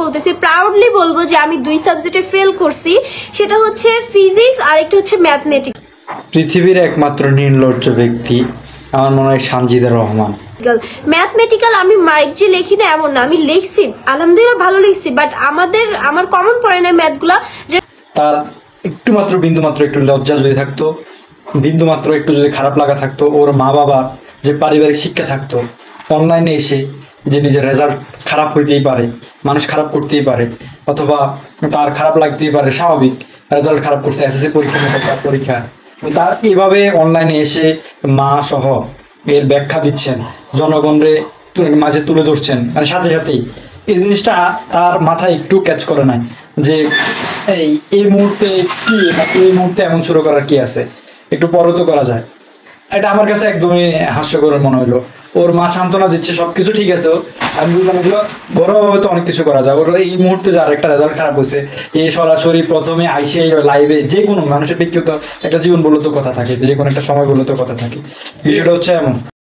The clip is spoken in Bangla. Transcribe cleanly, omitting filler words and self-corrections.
বলতেছি, প্রাউডলি বলবো যে আমি 2 সাবজেক্টে ফেল করছি, সেটা হচ্ছে ফিজিক্স আর একটা হচ্ছে ম্যাথমেটিক্স। পৃথিবীর একমাত্র নির্লজ্জ ব্যক্তি আমার মনে হয় সানজিদা রহমান। ম্যাথমেটিক্যাল আমি মাইক যে লিখি না এমন না, আমি লিখছি আলহামদুলিল্লাহ ভালো লিখছি, বাট আমার কমন পড়ে না ম্যাথগুলা। তার একটু মাত্র বিন্দু মাত্র একটু লজ্জা যদি থাকতো, বিন্দু মাত্র একটু যদি খারাপ লাগা থাকতো, ওর মা বাবা যে পারিবারিক শিক্ষা থাকতো, অনলাইনে এসে যে নিজের রেজাল্ট খারাপ হইতেই পারে, মানুষ খারাপ করতেই পারে, অথবা তার খারাপ লাগতেই পারে, স্বাভাবিক, রেজাল্ট খারাপ করছে এসএসসি পরীক্ষা মতো তার পরীক্ষা, তার এইভাবে অনলাইনে এসে মা সহ এর ব্যাখ্যা দিচ্ছেন, জনগণরে মাঝে তুলে ধরছেন, মানে সাথে সাথেই এই জিনিসটা তার মাথায় একটু ক্যাচ করে নাই যে এই মুহূর্তে কি, এই মুহূর্তে এমন শুরু করার কি আছে, একটু পরে তো করা যায়। এটা আমার কাছে একদমই হাস্যকর মনে হলো। ওর মা সান্ত্বনা দিচ্ছে, সবকিছু ঠিক আছে, আমি বুঝলাম এগুলো ঘরোয়াভাবে তো অনেক কিছু করা যায়। ওর এই মুহূর্তে যার একটা রেজাল্ট খারাপ হয়েছে, এ সরাসরি প্রথমে আইসে লাইভে, যে কোনো মানুষের ব্যক্তিগত একটা জীবন বলে তো কথা থাকে, যে কোনো একটা সময় বলে তো কথা থাকে, বিষয়টা হচ্ছে এমন।